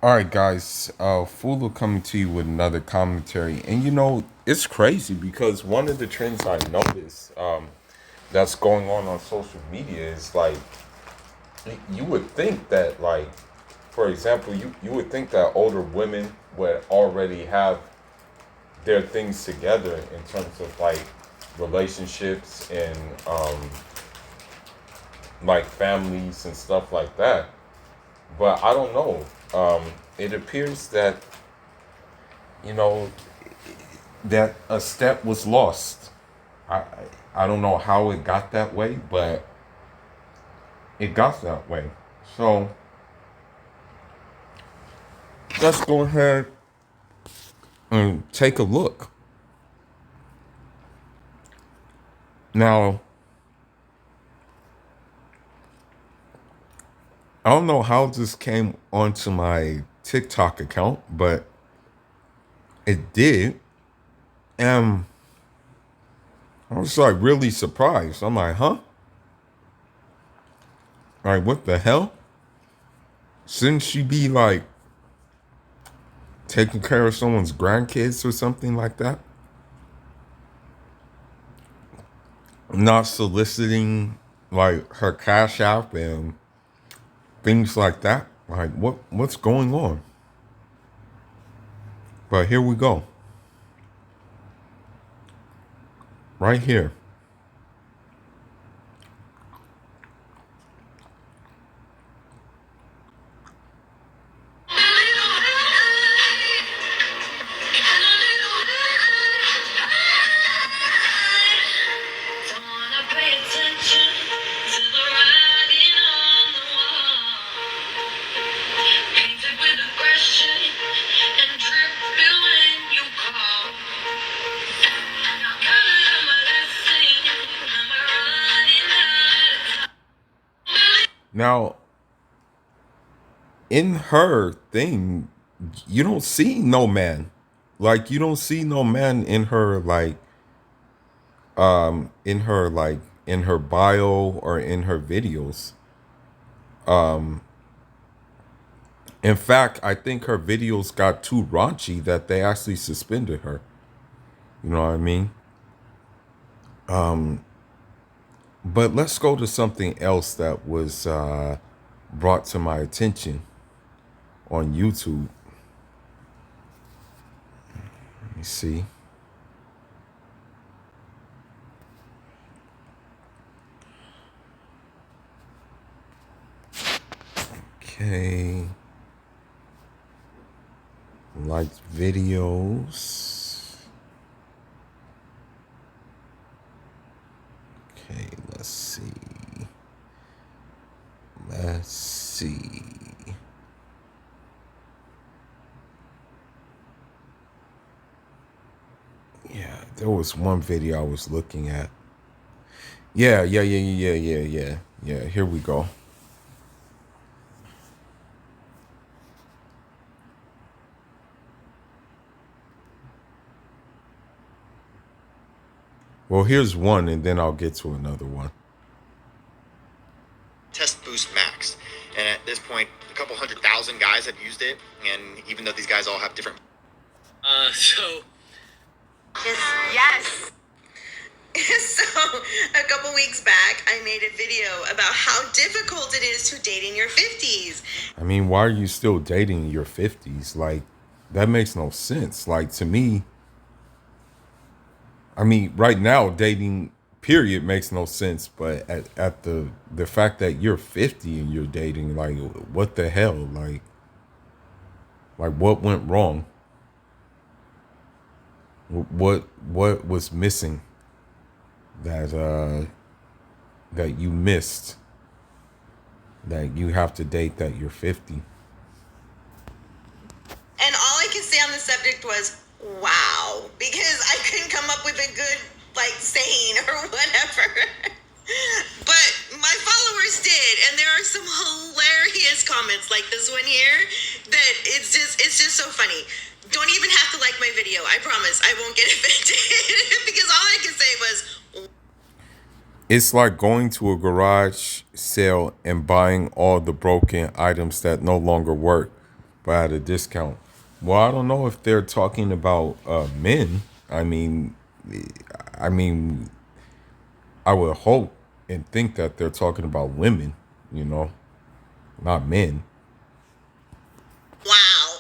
All right, guys. Fulu coming to you with another commentary, and it's crazy because one of the trends I noticed that's going on social media is like you would think that for example, you would think that older women would already have their things together in terms of relationships and like families and stuff like that. But I don't know. It appears that you know that a step was lost. I I I don't know how it got that way, but it got that way. So let's go ahead and take a look. Now, I don't know how this came onto my TikTok account, but it did. And I was like really surprised. I'm like, huh? Like, what the hell? Shouldn't she be like taking care of someone's grandkids or something like that? Not soliciting like her cash app and things like that. Like what's going on? But here we go. Right here. Now, in her thing, you don't see no man. Like you don't see no man in her in her bio or in her videos. In fact, I think her videos got too raunchy that they actually suspended her. You know what I mean? But let's go to something else that was brought to my attention on YouTube. Let me see. Okay. Liked videos. Okay, let's see. Let's see. Yeah, there was one video I was looking at. Yeah. Here we go. Well, here's one, and then I'll get to another one. Test Boost Max. And at this point, a couple 100,000 guys have used it. And even though these guys all have different. So. Yes. So, a couple weeks back, I made a video about how difficult it is to date in your 50s. I mean, why are you still dating in your 50s? Like, that makes no sense. Like, to me, I mean, right now, dating period makes no sense. But at the fact that you're 50 and you're dating, like, what the hell? Like what went wrong? What was missing that that you missed that you have to date that you're 50? And all I could say on the subject was, wow, because I couldn't come up with a good, saying or whatever. But my followers did, and there are some hilarious comments like this one here that it's just so funny. Don't even have to like my video. I promise I won't get offended because all I could say was, It's like going to a garage sale and buying all the broken items that no longer work but at a discount. Well, I don't know if they're talking about men. I mean, I would hope and think that they're talking about women, you know, not men. Wow.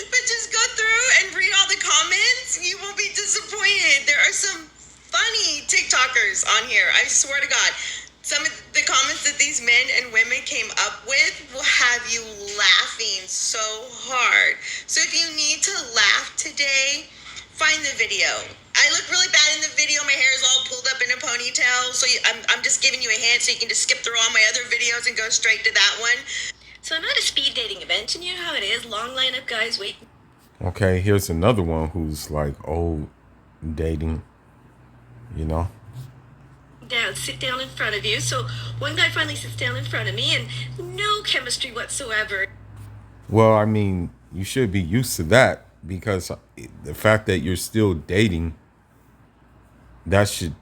But just go through and read all the comments. You won't be disappointed. There are some funny TikTokers on here. I swear to God. Some of the comments that these men and women came up with will have you laughing so hard. So if you need to laugh today, find the video. I look really bad in the video. My hair is all pulled up in a ponytail. So I'm just giving you a hint so you can just skip through all my other videos and go straight to that one. So I'm at a speed dating event, and you know how it is. Long line of guys waiting. Okay, here's another one who's like old dating, you know. Down, sit down in front of you. So one guy finally sits down in front of me, and no chemistry whatsoever. Well, I mean, you should be used to that because the fact that you're still dating, that's an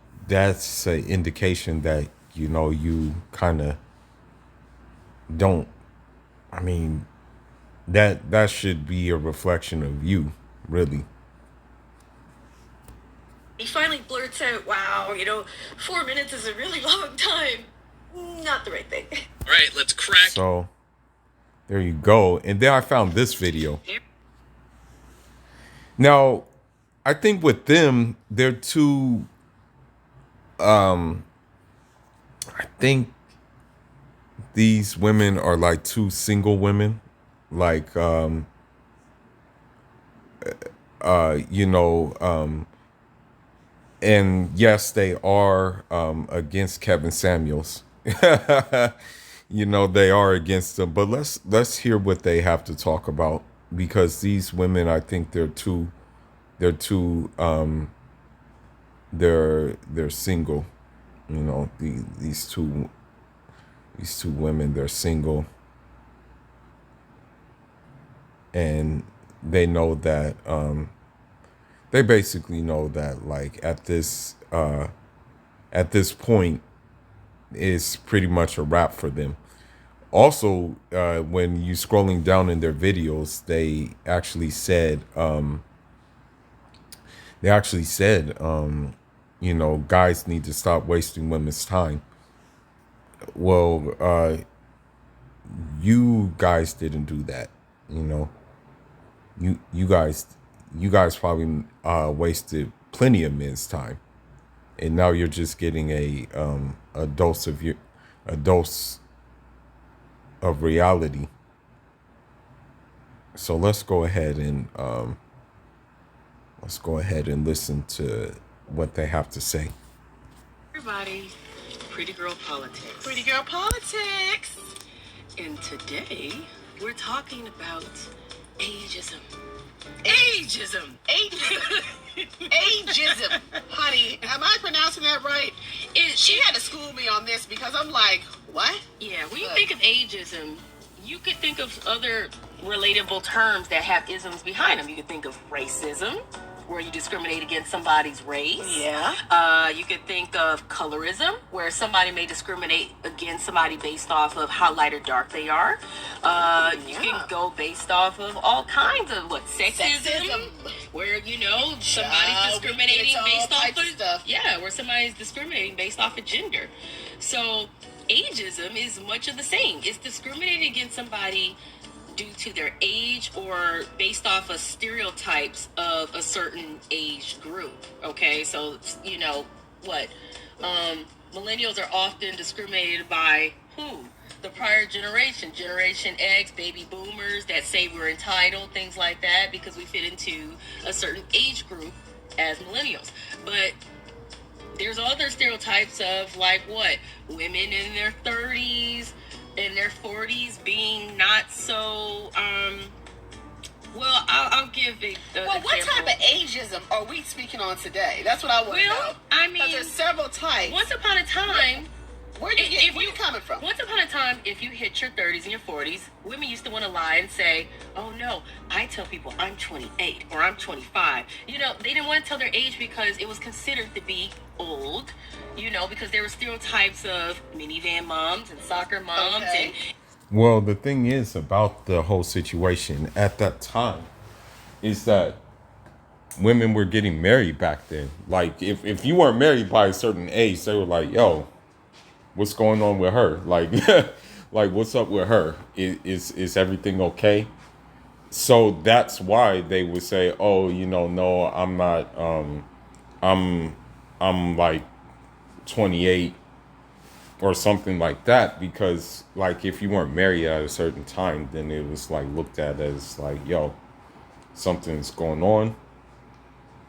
indication that, you know, you kind of don't. I mean, that should be a reflection of you, really. He finally blurts out, wow, 4 minutes is a really long time. Not the right thing. All right, let's crack. So there you go. And then I found this video. Now, I think with them, they're too. I think these women are like two single women, like you know, and yes, they are against Kevin Samuels. You know, they are against them, but let's hear what they have to talk about, because these women, I think they're single. You know, these two women, they're single, and they know that they basically know that, like, at this point, it's pretty much a wrap for them. Also, when you scrolling down in their videos, they actually said you know, guys need to stop wasting women's time. Well, you guys didn't do that, you know. You guys probably wasted plenty of men's time, and now you're just getting a dose of reality. So let's go ahead and listen to what they have to say. Everybody, pretty girl politics. Pretty girl politics. And today, we're talking about ageism. Ageism. Ageism. Honey, am I pronouncing that right? She had to school me on this because I'm like, what? Yeah, when you think of ageism, you could think of other relatable terms that have isms behind them. You could think of racism, where you discriminate against somebody's race. Yeah. You could think of colorism, where somebody may discriminate against somebody based off of how light or dark they are. You can go based off of all kinds of sexism, where somebody's discriminating based off of stuff. Yeah, where somebody's discriminating based off of gender. So ageism is much of the same. It's discriminating against somebody due to their age or based off of stereotypes of a certain age group. Okay, so millennials are often discriminated by who? The prior generation, Generation X, baby boomers that say we're entitled, things like that, because we fit into a certain age group as millennials. But there's other stereotypes of women in their 30s, in their 40s being not so I'll give it what type of ageism are we speaking on today? That's what I want to know. I mean, there's several types. Once upon a time, where you coming from? Once upon a time, if you hit your 30s and your 40s, women used to want to lie and say, oh no, I tell people I'm 28 or I'm 25. They didn't want to tell their age because it was considered to be old, because there were stereotypes of minivan moms and soccer moms. Okay. And Well, the thing is about the whole situation at that time is that women were getting married back then. Like, if you weren't married by a certain age, they were like, yo, what's going on with her? Like, like what's up with her? Is everything okay? So that's why they would say, oh, no, I'm not, I'm, I'm like 28 or something like that, because like if you weren't married at a certain time, then it was like looked at as like, yo, something's going on.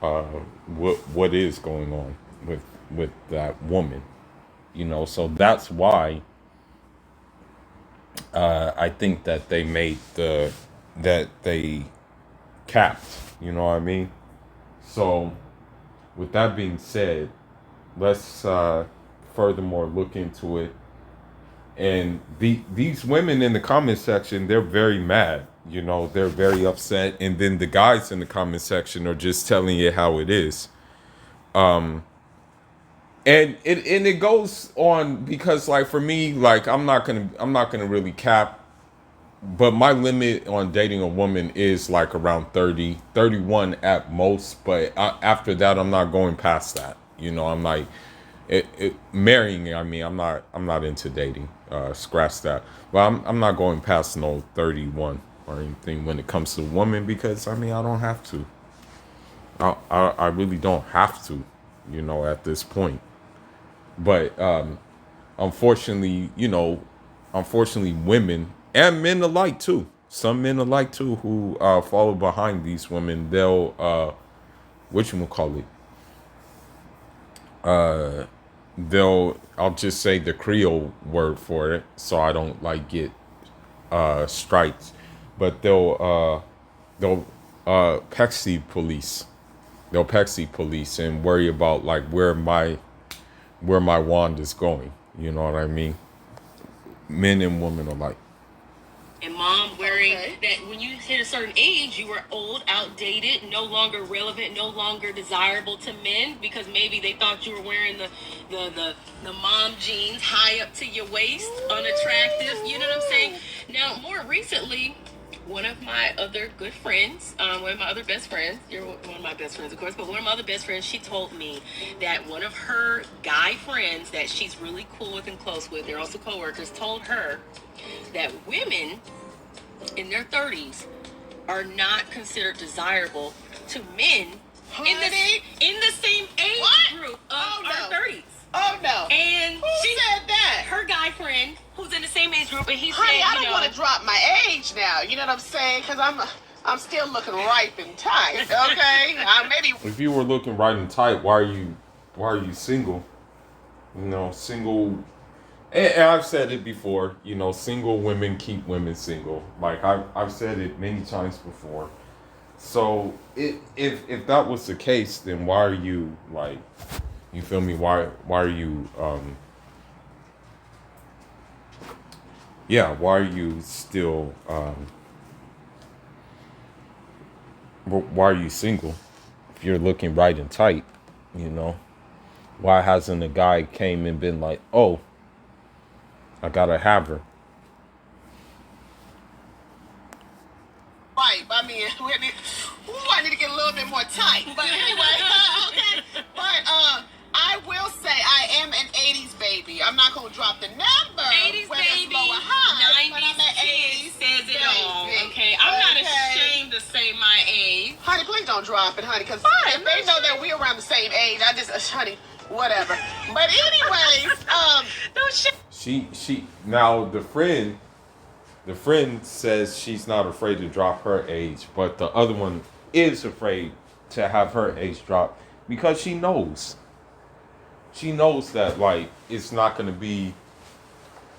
What is going on with that woman? So that's why I think that they made that they capped. You know what I mean? So with that being said, let's furthermore look into it. And these women in the comment section, they're very mad. They're very upset. And then the guys in the comment section are just telling you how it is. And it goes on because, like, for me, like, I'm not gonna really cap, but my limit on dating a woman is like around 30, 31 at most. But after that, I'm not going past that. I'm like, marrying. I mean, I'm not into dating. Scratch that. But I'm not going past no 31 or anything when it comes to women, because I mean, I don't have to. I really don't have to. At this point. But unfortunately, unfortunately, women and men alike too. Some men alike too who follow behind these women. They'll whatchamacallit, they'll, I'll just say the Creole word for it, so I don't like get strikes. But they'll Pexi police. They'll Pexi police and worry about like where my wand is going. You know what I mean? Men and women alike. And mom wearing that when you hit a certain age, you were old, outdated, no longer relevant, no longer desirable to men, because maybe they thought you were wearing the mom jeans high up to your waist, unattractive. You know what I'm saying? Now, more recently, one of my other good friends, one of my other best friends, you're one of my best friends, of course, but one of my other best friends, she told me that one of her guy friends that she's really cool with and close with, they're also coworkers, told her that women in their 30s are not considered desirable to men in the same age group of our 30s. Oh no! And who said that? Her guy friend, who's in the same age group, and he Honey, said, I don't want to drop my age now. You know what I'm saying? Because I'm still looking ripe and tight. Okay, maybe. If you were looking right and tight, why are you single? Single. And I've said it before. Single women keep women single. Like I've said it many times before. So if that was the case, then why are you like? You feel me? Why are you why are you still why are you single if you're looking right and tight? Why hasn't a guy came and been like, oh, I gotta have her? Right, I mean, I need to get a little bit more tight. But anyway, okay. But I will say I am an 80s baby. I'm not gonna drop the number. 80s baby, 90s kid says it all. Okay, I'm not ashamed to say my age. Honey, please don't drop it, honey, because if they know that we're around the same age, honey, whatever. But anyways, Don't shit. She now the friend says she's not afraid to drop her age, but the other one is afraid to have her age drop because she knows that like it's not gonna be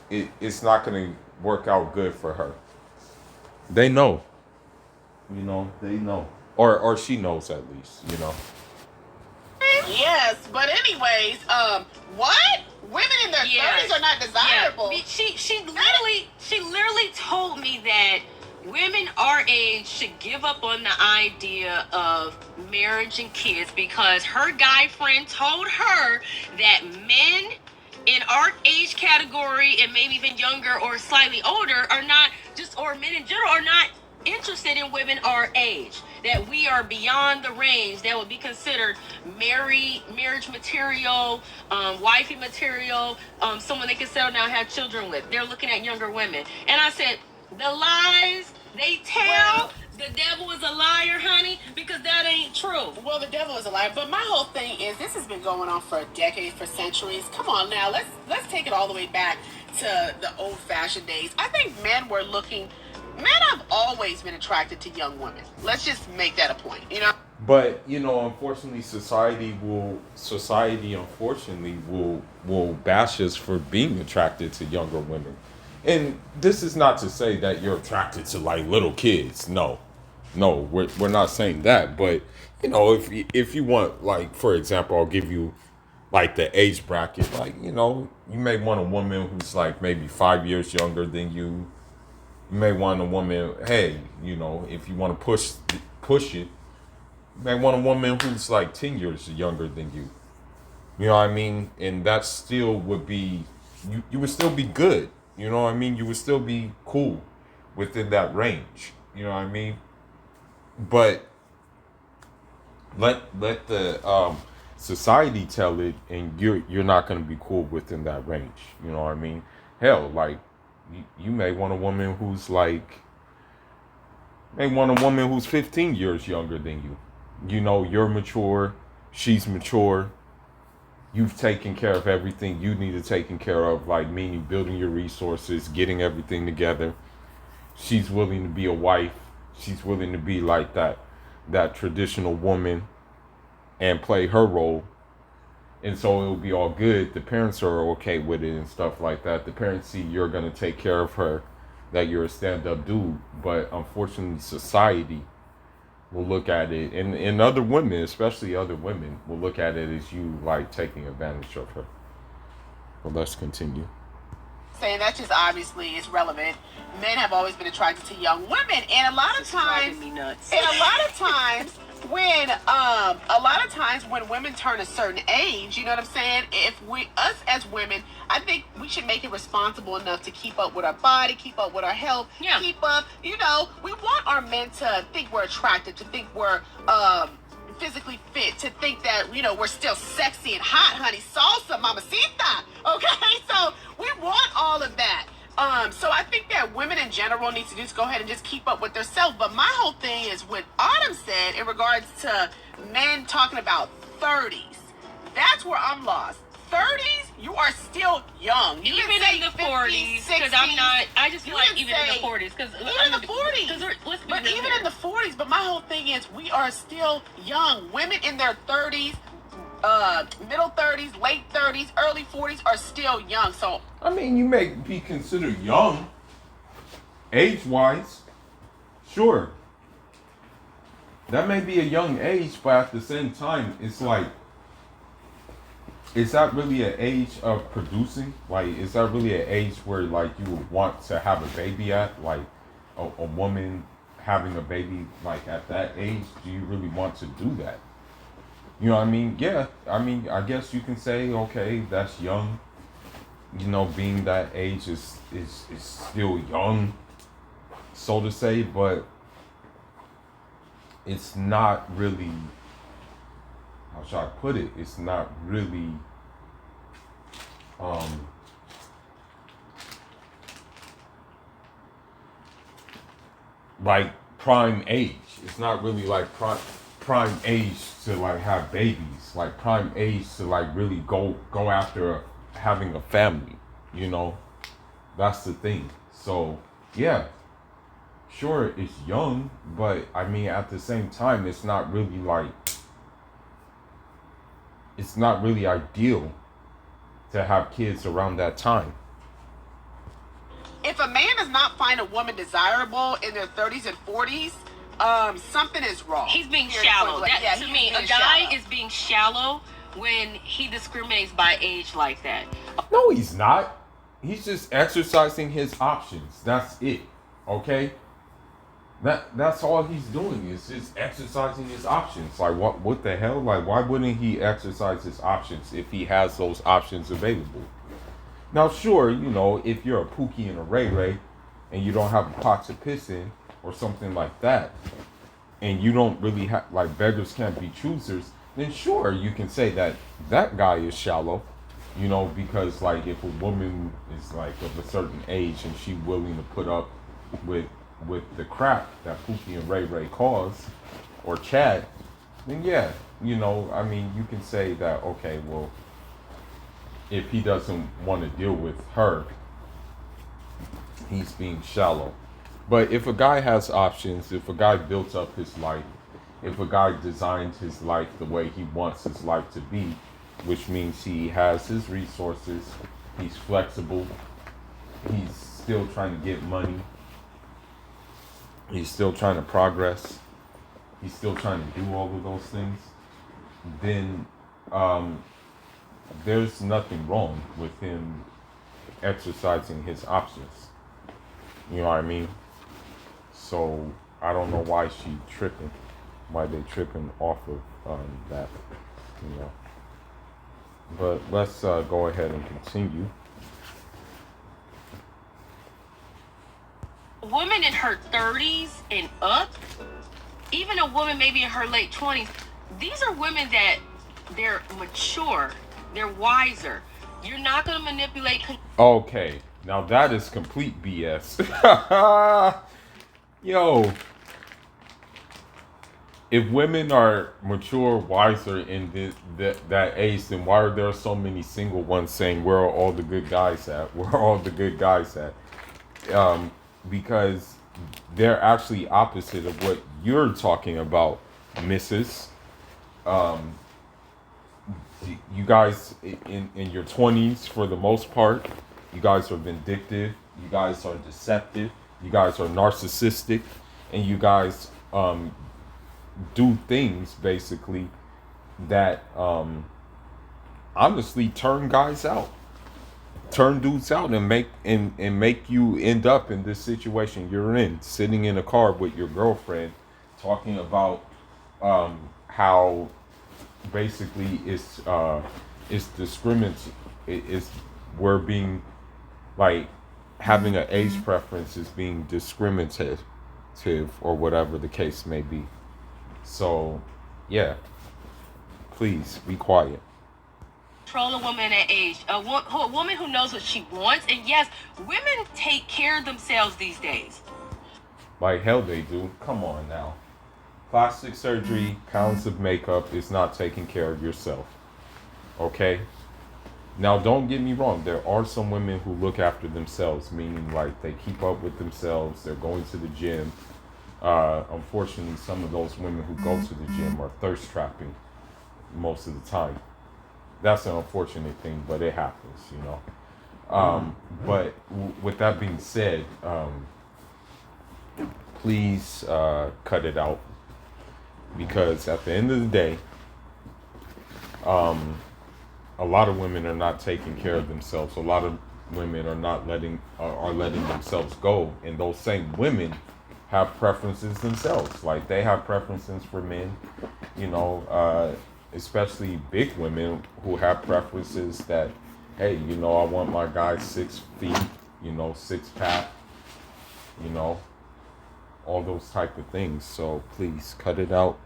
it's not gonna work out good for her. They know. They know. Or she knows at least, Yes, but anyways, what? Women in their 30s are not desirable. Yeah. She literally told me that women our age should give up on the idea of marriage and kids because her guy friend told her that men in our age category and maybe even younger or slightly older are not just, or men in general are not interested in women our age, that we are beyond the range that would be considered marriage material, wifey material, someone they can settle down and have children with. They're looking at younger women. And I said, the lies they tell, Well, the devil is a liar, honey, because that ain't true. well, the devil is a liar. But my whole thing is, this has been going on for decades, for centuries. Come on now, let's take it all the way back to the old-fashioned days. I think men have always been attracted to young women. Let's just make that a point, you know? But unfortunately, society unfortunately will bash us for being attracted to younger women. And this is not to say that you're attracted to like little kids. No, we're not saying that. But if you want, like, for example, I'll give you like the age bracket. Like, you may want a woman who's like maybe 5 years younger than you. You may want a woman. Hey, if you want to push it. You may want a woman who's like 10 years younger than you. You know what I mean? And that still would be, you would still be good. You know what I mean? You would still be cool within that range. You know what I mean? But let the society tell it, and you're not going to be cool within that range. You know what I mean? Hell, like you may want a woman who's 15 years younger than you. You're mature, she's mature. You've taken care of everything you need to taken care of, like meaning building your resources, getting everything together. She's willing to be a wife. She's willing to be like that traditional woman and play her role. And so it'll be all good. The parents are okay with it and stuff like that. The parents see you're going to take care of her, that you're a stand-up dude. But unfortunately, society will look at it, and other women, especially other women, will look at it as you like taking advantage of her. But let's continue. Saying that just obviously is relevant. Men have always been attracted to young women, and a lot of times, Driving me nuts. when women turn a certain age, you know what I'm saying? Us as women, I think we should make it responsible enough to keep up with our body, keep up with our health, Yeah. keep up. We want our men to think we're attractive, to think we're physically fit, to think that we're still sexy and hot, honey, salsa, mamacita. Okay, so we want all of that. So I think that women in general need to just go ahead and just keep up with themselves. But my whole thing is what Autumn said in regards to men talking about 30s. That's where I'm lost. 30s, you are still young. You Even can say in the 50s, 40s, because 60s. I just feel You like can even in say- the 40s, because Even in the 40s. But even in the 40s, but my whole thing is we are still young. Women in their 30s, middle 30s, late 30s, early 40s are still young. So I mean, you may be considered young, age-wise. Sure. That may be a young age, but at the same time, it's like, is that really an age of producing? Like, is that really an age where, like, you would want to have a baby at? Like, a woman having a baby, like, at that age, do you really want to do that? You know what I mean? Yeah. I mean, I guess you can say, okay, that's young. Being that age is still young, so to say, but it's not really, how should I put it? It's not really, like prime age. It's not really like prime age to like have babies, like prime age to like really go after having a family. That's the thing. So yeah, sure, it's young, but I mean at the same time, it's not really ideal to have kids around that time. if a man does not find a woman desirable in their 30s and 40s, something is wrong. He's being Here's shallow. point blank. That, Yeah, to he's me, being a guy shallow. is being shallow when he discriminates by age like that. No, he's not. He's just exercising his options. That's it. Okay? That's all he's doing is just exercising his options. Like what the hell? Like why wouldn't he exercise his options if he has those options available? Now, sure, if you're a Pookie and a Ray Ray, and you don't have a pot to piss in or something like that, and you don't really have, like, beggars can't be choosers, then sure, you can say that that guy is shallow, because, like, if a woman is, like, of a certain age and she willing to put up with the crap that Pookie and Ray Ray cause, or Chad, then yeah, I mean, you can say that, okay, well, if he doesn't want to deal with her, he's being shallow. But if a guy has options, if a guy built up his life, if a guy designed his life the way he wants his life to be, which means he has his resources, he's flexible, he's still trying to get money, he's still trying to progress, he's still trying to do all of those things, then there's nothing wrong with him exercising his options. You know what I mean? So I don't know why why they tripping off of that, But let's go ahead and continue. A woman in her 30s and up, even a woman maybe in her late 20s, these are women that they're mature, they're wiser. You're not going to manipulate. Okay, now that is complete BS. Yo, if women are mature, wiser in that age, then why are there so many single ones saying, where are all the good guys at? Where are all the good guys at? Because they're actually opposite of what you're talking about, Mrs. You guys in your 20s, for the most part, you guys are vindictive, you guys are deceptive, you guys are narcissistic, and you guys do things basically that honestly turn guys out, turn dudes out, and make you end up in this situation you're in, sitting in a car with your girlfriend, talking about how basically it's discriminatory. We're being, like, having an age preference is being discriminative, or whatever the case may be. So, yeah, please be quiet. Control a woman at age, a woman who knows what she wants. And yes, women take care of themselves these days. Like hell they do. Come on now. Plastic surgery, pounds of makeup is not taking care of yourself. Okay? Now, don't get me wrong. There are some women who look after themselves, meaning, like, they keep up with themselves. They're going to the gym. Unfortunately, some of those women who go to the gym are thirst trapping most of the time. That's an unfortunate thing, but it happens, But with that being said, please cut it out. Because at the end of the day, a lot of women are not taking care of themselves. A lot of women are not letting themselves go, and those same women have preferences themselves. Like, they have preferences for men, especially big women who have preferences that, hey, I want my guy 6 feet, 6 pack, all those type of things. So please cut it out.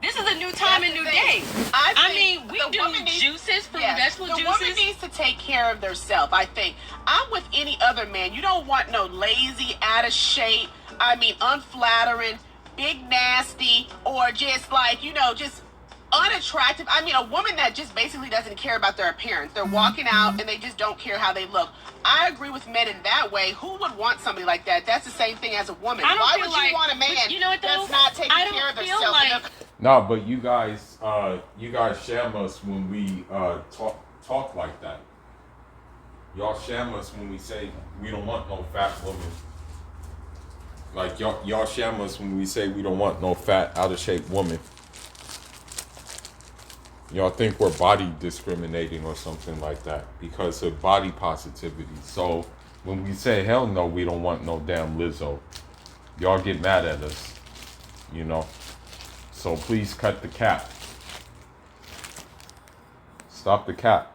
This is a new time and new day. I mean, we do juices from vegetable juices. The woman needs to take care of herself, I think. I'm with any other man. You don't want no lazy, out of shape, unflattering, big nasty, or just like, just unattractive. I mean, a woman that just basically doesn't care about their appearance. They're walking out and they just don't care how they look. I agree with men in that way. Who would want somebody like that? That's the same thing as a woman. Why would you want a man that's not taking care of themselves? No, but you guys sham us when we talk like that. Y'all sham us when we say we don't want no fat woman. Like, y'all sham us when we say we don't want no fat, out of shape woman. Y'all think we're body discriminating or something like that because of body positivity. So when we say, hell no, we don't want no damn Lizzo, y'all get mad at us, So please cut the cap. Stop the cap.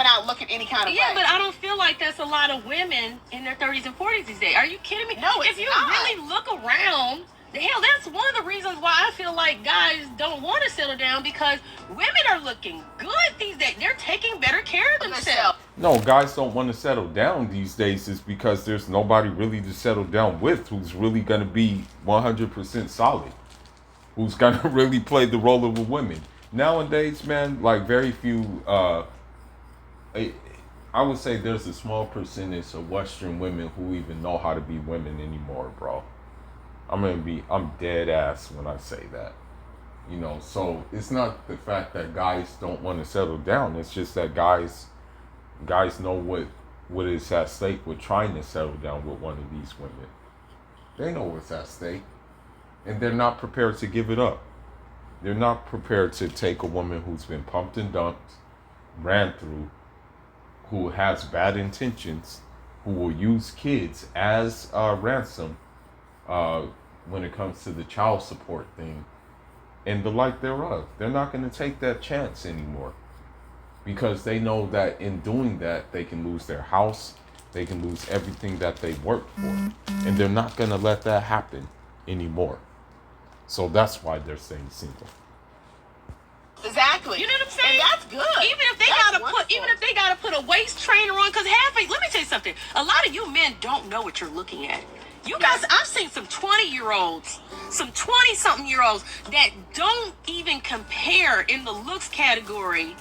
out looking any kind of Yeah, way. but I don't feel like that's a lot of women in their 30s and 40s these days. Are you kidding me? No, it's if you not. really look around, the hell, that's one of the reasons why I feel like guys don't want to settle down, because women are looking good these days. They're taking better care of themselves. No, guys don't want to settle down these days is because there's nobody really to settle down with who's really going to be 100% solid, who's going to really play the role of a woman. Nowadays, man, like very few, I would say there's a small percentage of Western women who even know how to be women anymore, bro. I'm dead ass when I say that. You know, so it's not the fact that guys don't want to settle down. It's just that guys know what is at stake with trying to settle down with one of these women. They know what's at stake, and they're not prepared to give it up. They're not prepared to take a woman who's been pumped and dumped, ran through, who has bad intentions, who will use kids as ransom when it comes to the child support thing and the like thereof. They're not going to take that chance anymore because they know that in doing that, they can lose their house, they can lose everything that they worked for, and they're not going to let that happen anymore. So that's why they're staying single. Exactly. You know what I'm saying? And that's good. Even if they That's gotta put a waist trainer on, because let me tell you something. A lot of you men don't know what you're looking at. You guys, I've seen some 20-year-olds, some 20-something-year-olds that don't even compare in the looks category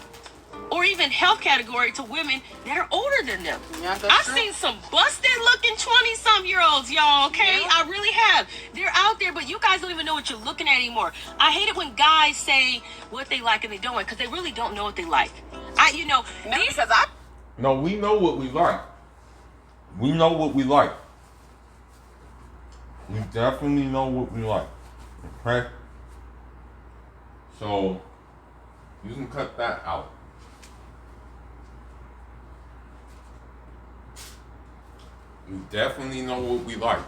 or even health category to women that are older than them. Yeah, that's I've true. seen some busted looking 20-some-year-olds, y'all, okay? Yeah. I really have. They're out there, but you guys don't even know what you're looking at anymore. I hate it when guys say what they like and they don't like, because they really don't know what they like. No, because I No, we know what we like. We know what we like. We definitely know what we like. Okay? So, you can cut that out. We definitely know what we like.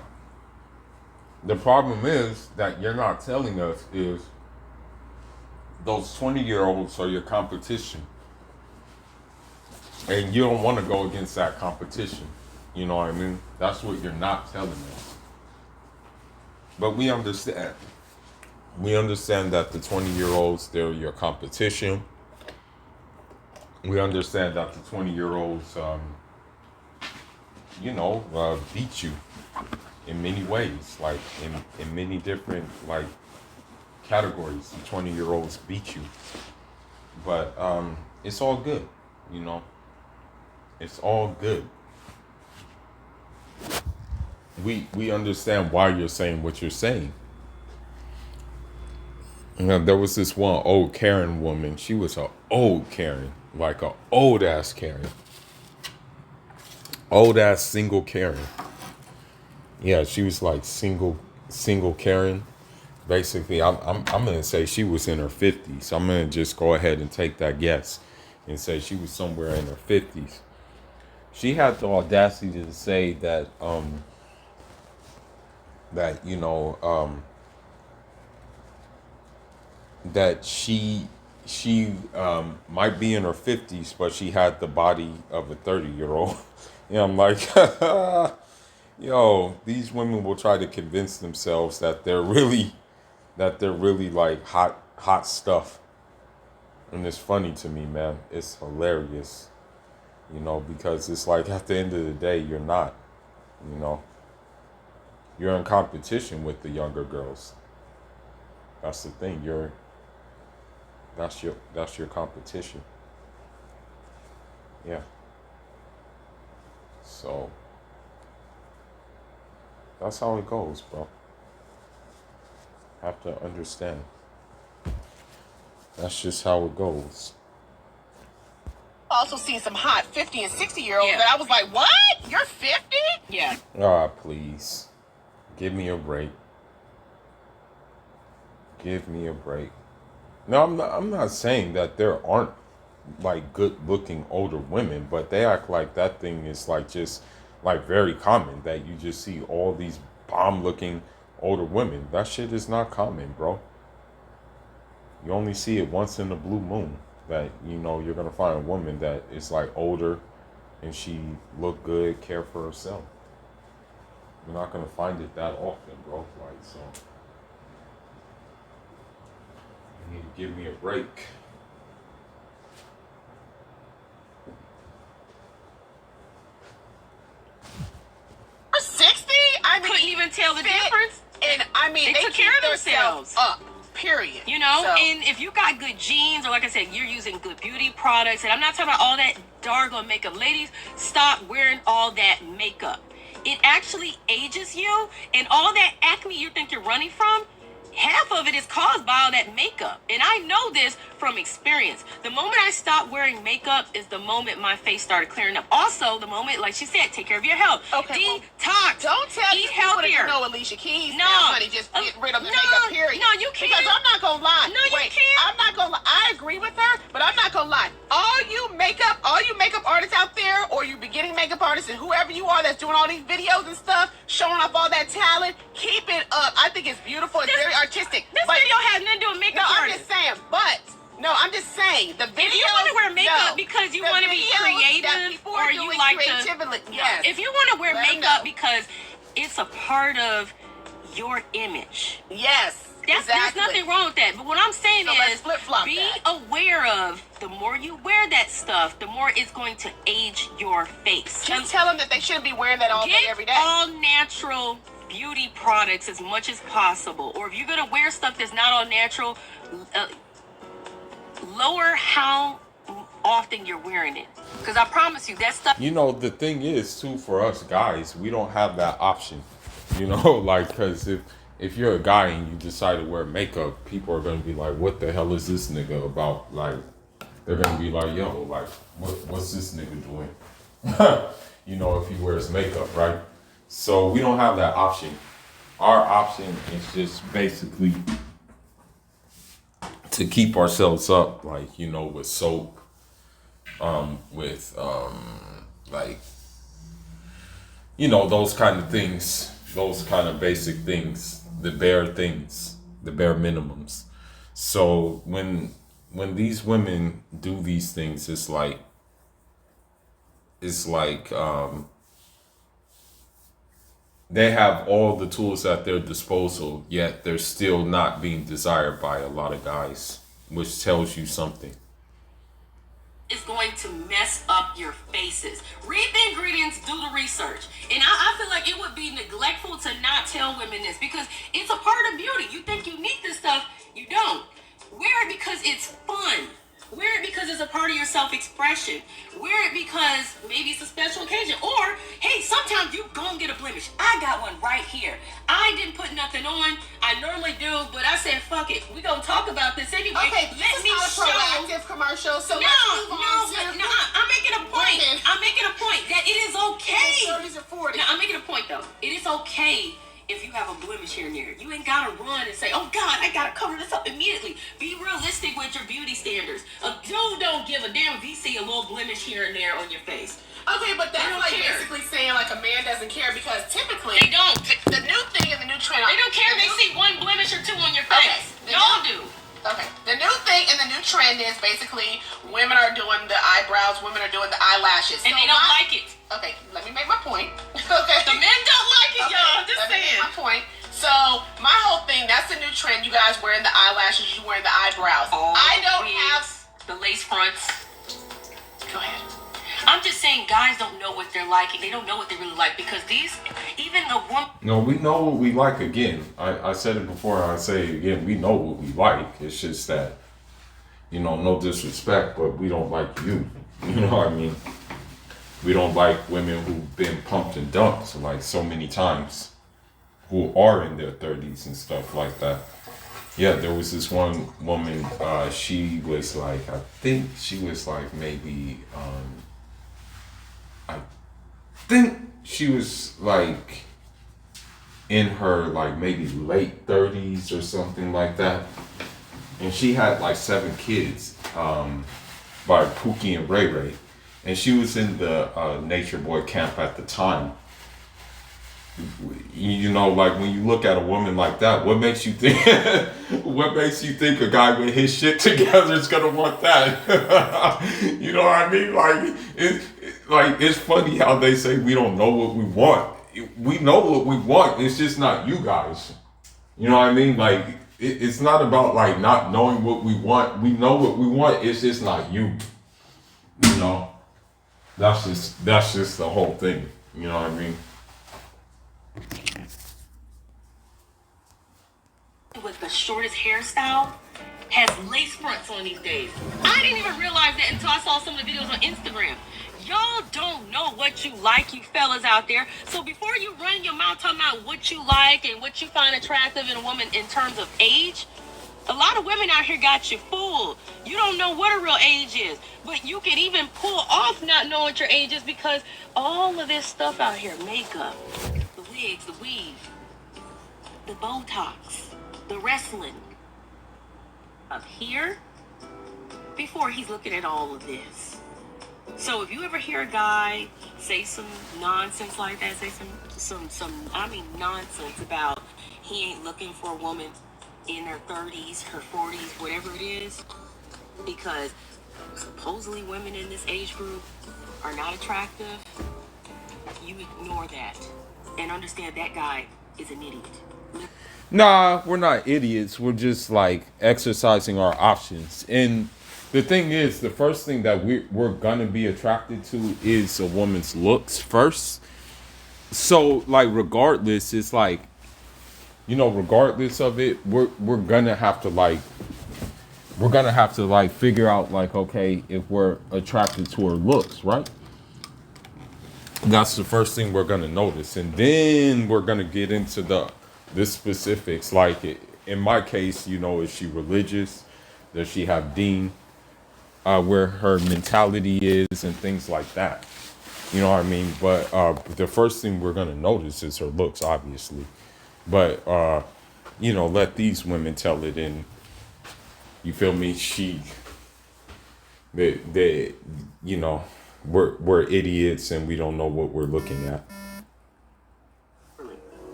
The problem is that you're not telling us is those 20-year-olds are your competition. And you don't want to go against that competition. You know what I mean? That's what you're not telling us. But we understand. We understand that the 20-year-olds, they're your competition. We understand that the 20-year-olds, beat you in many ways, like in many different like categories. The 20-year-olds beat you, but it's all good, you know. It's all good. We understand why you're saying what you're saying. You know, there was this one old Karen woman. She was an old Karen, like a old ass Karen. Old ass single Karen. Yeah, she was like single Karen. Basically, I'm gonna say she was in her 50s. I'm gonna just go ahead and take that guess and say she was somewhere in her 50s. She had the audacity to say that that she might be in her 50s, but she had the body of a 30-year-old. And I'm like, yo, these women will try to convince themselves that they're really like hot stuff. And it's funny to me, man. It's hilarious, you know, because it's like at the end of the day, you're not, you know, you're in competition with the younger girls. That's the thing. That's your competition. Yeah. So that's how it goes, bro. Have to understand. That's just how it goes. also seen some hot 50 and 60-year-olds Yeah. that I was like, what? You're 50? Yeah. Ah, please. Give me a break. Give me a break. No, I'm not saying that there aren't like good looking older women, but they act like that thing is like just like very common, that you just see all these bomb looking older women. That shit is not common, bro. You only see it once in the blue moon. that, you know, you're gonna find a woman that is like older and she look good, care for herself. You're not gonna find it that often, bro. Like, so you need to give me a break. For 60, I mean, Couldn't even tell the fit, difference. and I mean, They they took keep care of themselves themselves. up. Period. You know, So, and if you got good genes, or like I said, you're using good beauty products, and I'm not talking about all that doggone makeup. Ladies, stop wearing all that makeup. It actually ages you, and all that acne you think you're running from, half of it is caused by all that makeup. And I know this from experience. The moment I stopped wearing makeup is the moment my face started clearing up. Also, the moment, like she said, take care of your health. Okay, well, Detox. don't tell Eat me people that healthier. know Alicia Keys. No. Now, honey, just get rid of the No, makeup. Period. no, you can't. Because I'm not gonna lie. No, you Wait, can't. I'm not gonna lie. I agree with her, but I'm not gonna lie. All you makeup artists out there, or you beginning makeup artists, and whoever you are that's doing all these videos and stuff, showing off all that talent, keep it up. I think it's beautiful. It's very artistic. This But- video has nothing to do with No, makeup I'm artists. just saying. But no, I'm just saying the video. If you want to wear makeup because you the want to be videos that creative, people or are you doing like creatively, to, yes. if you want to wear Let 'em makeup know. because it's a part of your image, Yes. there's nothing wrong with that. But what I'm saying So let's is, flip-flop be that. aware of the more you wear that stuff, the more it's going to age your face. Just tell them that they shouldn't be wearing that all day, Get every day. all natural beauty products as much as possible. Or if you're gonna wear stuff that's not all natural, lower how often you're wearing it. Because I promise you, that stuff. You know, the thing is too, for us guys, we don't have that option. You know, like, because if you're a guy and you decide to wear makeup, people are gonna be like, "What the hell is this nigga about?" Like, they're gonna be like, "Yo, like, what's this nigga doing?" You know, if he wears makeup, right? So we don't have that option. Our option is just basically to keep ourselves up, like, you know, with soap, with like, you know, those kind of things, those kind of basic things, the bare things, the bare minimums. So when these women do these things, it's like they have all the tools at their disposal, yet they're still not being desired by a lot of guys, which tells you something. Is going to mess up your faces. Read the ingredients, do the research. And I feel like it would be neglectful to not tell women this, because it's a part of beauty. You think you need this stuff, you don't. Wear it because it's fun. Wear it because it's a part of your self-expression. Wear it because maybe it's a special occasion. Or, hey, sometimes you gonna get a blemish. I got one right here. I didn't put nothing on. I normally do, but I said, fuck it. We gonna talk about this anyway. Okay, this is not a proactive commercial, so No, let's move on to I'm making a point. women. I'm making a point that it is okay. 30s or 40s. No, I'm making a point though. It is okay if you have a blemish here and there. You ain't gotta run and say, "Oh God, I gotta cover this up immediately." Be realistic with your beauty standards. A dude don't give a damn if he see a little blemish here and there on your face. Okay, but that's don't like care. basically saying like a man doesn't care, because typically They don't. the new thing and the new trend. They don't care if they see one blemish or two on your face. Okay. Y'all do. Okay, the new thing and the new trend is basically women are doing the eyebrows, women are doing the eyelashes, And they don't like it. Okay, let me make my point. Okay. The men don't like it, Okay, y'all. I'm just let me saying. make my point. So my whole thing, that's the new trend. You guys wearing the eyelashes, you wearing the eyebrows. I don't have. the lace fronts. Go ahead. I'm just saying, guys don't know what they're liking. They don't know what they really like, because these, even the woman. No, we know what we like. Again, I said it before, I say it again, we know what we like. It's just that, you know, no disrespect, but we don't like you. You know what I mean? We don't like women who've been pumped and dumped like so many times, who are in their 30s and stuff like that. Yeah, there was this one woman, she was like, I think she was like maybe, I think she was like in her like maybe late 30s or something like that. And she had like 7 kids by Pookie and Ray Ray. And she was in the Nature Boy camp at the time. You know, like when you look at a woman like that, what makes you think what makes you think a guy with his shit together is gonna want that? You know what I mean? Like it's funny how they say we don't know what we want. We know what we want. It's just not you guys. You know what I mean? Like it's not about like not knowing what we want. We know what we want. It's just not you. You know, that's just the whole thing. You know what I mean? With the shortest hairstyle has lace fronts on these days. I didn't even realize that until I saw some of the videos on Instagram. Y'all don't know what you like, you fellas out there. So before you run your mouth talking about what you like and what you find attractive in a woman in terms of age, a lot of women out here got you fooled. You don't know what a real age is. But you can even pull off not knowing what your age is because all of this stuff out here, makeup, the wigs, the weave, the Botox, the wrestling up here before he's looking at all of this. So if you ever hear a guy say some nonsense like that, say some nonsense about he ain't looking for a woman in her 30s, her 40s, whatever it is, because supposedly women in this age group are not attractive, you ignore that and understand that guy is an idiot. Nah, we're not idiots. We're just like exercising our options. And the thing is, the first thing that we're gonna be attracted to is a woman's looks first. So like regardless, it's like, you know, regardless of it, we're gonna have to figure out like, okay, if we're attracted to her looks, right? That's the first thing we're gonna notice, and then we're gonna get into the specifics. Like in my case, you know, is she religious? Does she have deen? Where her mentality is and things like that. You know what I mean? But the first thing we're gonna notice is her looks, obviously. But you know, let these women tell it. And you feel me? They you know, we're idiots and we don't know what we're looking at.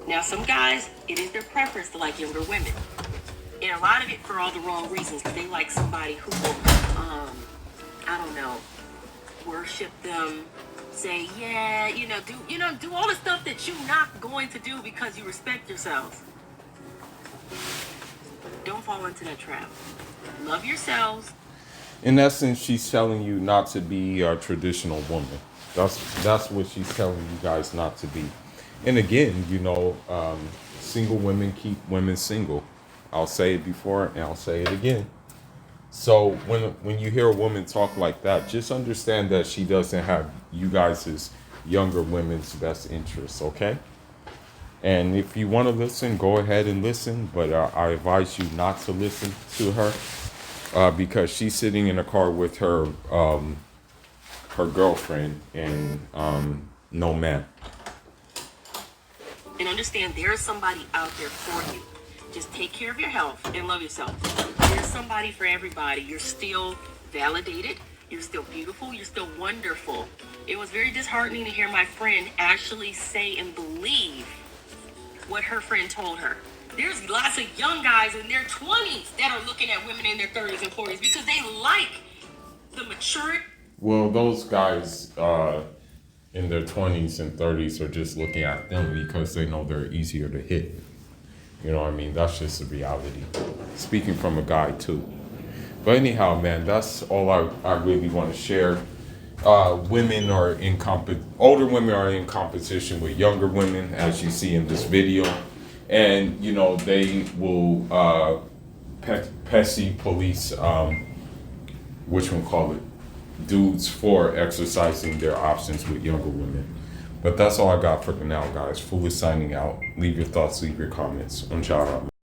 Now, some guys, it is their preference to like younger women. And a lot of it for all the wrong reasons. Because they like somebody who will, I don't know, worship them, say, yeah, do all the stuff that you're not going to do because you respect yourselves. Don't fall into that trap. Love yourselves. In essence, she's telling you not to be a traditional woman. That's what she's telling you guys not to be. And again, you know, single women keep women single. I'll say it before and I'll say it again. So when you hear a woman talk like that, just understand that she doesn't have you guys' younger women's best interests, okay? And if you want to listen, go ahead and listen. But I advise you not to listen to her because she's sitting in a car with her girlfriend and no man. And understand there is somebody out there for you. Just take care of your health and love yourself. There's somebody for everybody. You're still validated. You're still beautiful. You're still wonderful. It was very disheartening to hear my friend actually say and believe what her friend told her. There's lots of young guys in their 20s that are looking at women in their 30s and 40s because they like the maturity. Well, those guys in their 20s and 30s are just looking at them because they know they're easier to hit. You know what I mean? That's just the reality. Speaking from a guy too. But anyhow, man, that's all I really want to share. Women are older women are in competition with younger women, as you see in this video. And, you know, they will pesky police, dudes for exercising their options with younger women. But that's all I got for now, guys. Foolish signing out. Leave your thoughts, leave your comments. Ciao.